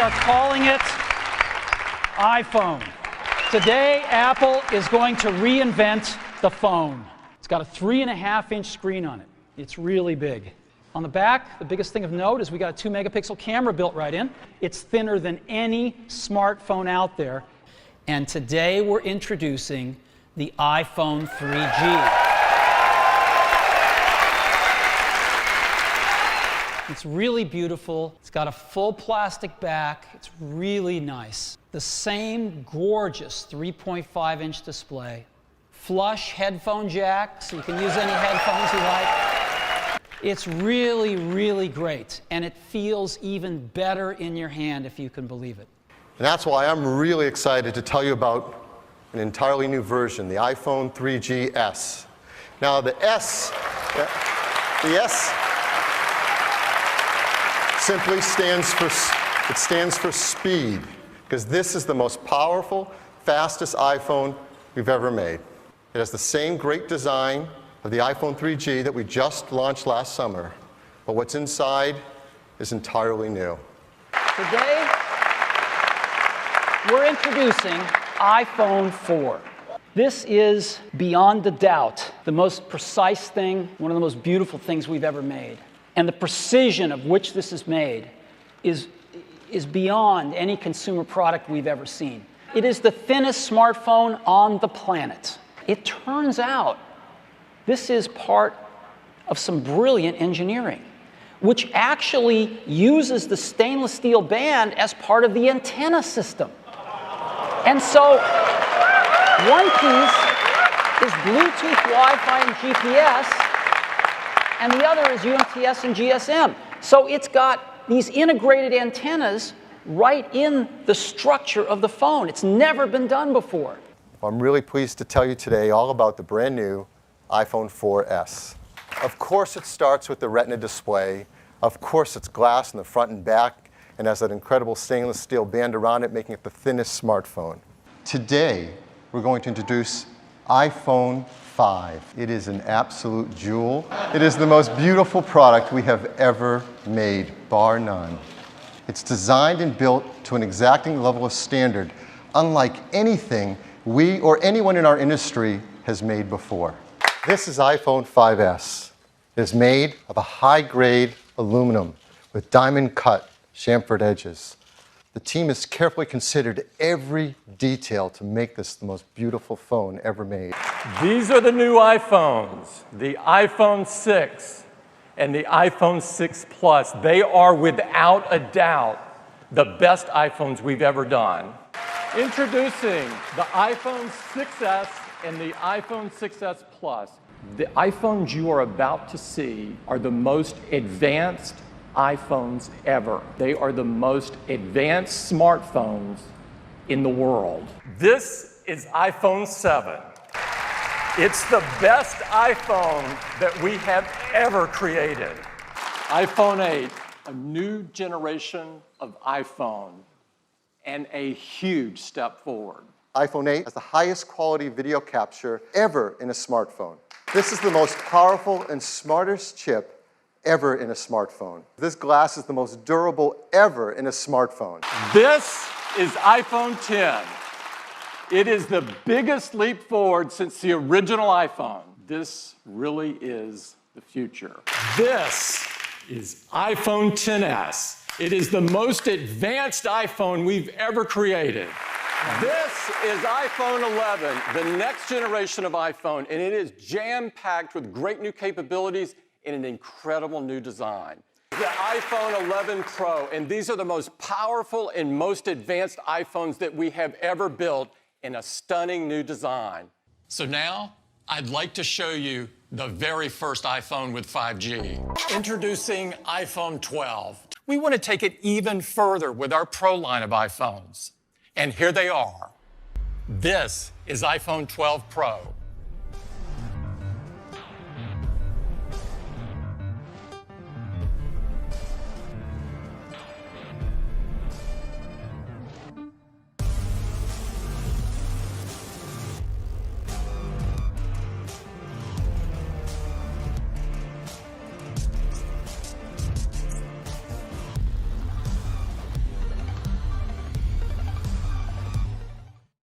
We are calling it iPhone. Today, Apple is going to reinvent the phone. It's got a 3.5-inch screen on it. It's really big. On the back, the biggest thing of note is we got a 2-megapixel camera built right in. It's thinner than any smartphone out there. And today we're introducing the iPhone 3G. It's really beautiful. It's got a full plastic back. It's really nice. The same gorgeous 3.5-inch display. Flush headphone jack, so you can use any headphones you like. It's really, really great. And it feels even better in your hand, if you can believe it. And that's why I'm really excited to tell you about an entirely new version, the iPhone 3GS. Now, the S simply stands for speed, because this is the most powerful, fastest iPhone we've ever made. It has the same great design of the iPhone 3G that we just launched last summer, but what's inside is entirely new. Today, we're introducing iPhone 4. This is, beyond a doubt, the most precise thing, one of the most beautiful things we've ever made. And the precision of which this is made is beyond any consumer product we've ever seen. It is the thinnest smartphone on the planet. It turns out this is part of some brilliant engineering, which actually uses the stainless steel band as part of the antenna system. And so one piece is Bluetooth, Wi-Fi, and GPS, and the other is UMTS and GSM. So it's got these integrated antennas right in the structure of the phone. It's never been done before. I'm really pleased to tell you today all about the brand new iPhone 4S. Of course it starts with the Retina display. Of course it's glass in the front and back and has that incredible stainless steel band around it, making it the thinnest smartphone. Today we're going to introduce iPhone 5. It is an absolute jewel. It is the most beautiful product we have ever made, bar none. It's designed and built to an exacting level of standard, unlike anything we or anyone in our industry has made before. This is iPhone 5S. It is made of a high-grade aluminum with diamond-cut chamfered edges. The team has carefully considered every detail to make this the most beautiful phone ever made. These are the new iPhones, the iPhone 6 and the iPhone 6 Plus. They are without a doubt the best iPhones we've ever done. Introducing the iPhone 6S and the iPhone 6S Plus. The iPhones you are about to see are the most advanced iPhones ever. They are the most advanced smartphones in the world. This is iPhone 7. It's the best iPhone that we have ever created. iPhone 8, a new generation of iPhone, and a huge step forward. iPhone 8 has the highest quality video capture ever in a smartphone. This is the most powerful and smartest chip ever in a smartphone. This glass is the most durable ever in a smartphone. This is iPhone 10. It is the biggest leap forward since the original iPhone. This really is the future. This is iPhone XS. It is the most advanced iPhone we've ever created. This is iPhone 11, the next generation of iPhone, and it is jam-packed with great new capabilities in an incredible new design. The iPhone 11 Pro, and these are the most powerful and most advanced iPhones that we have ever built in a stunning new design. So now, I'd like to show you the very first iPhone with 5G. Introducing iPhone 12. We want to take it even further with our Pro line of iPhones. And here they are. This is iPhone 12 Pro.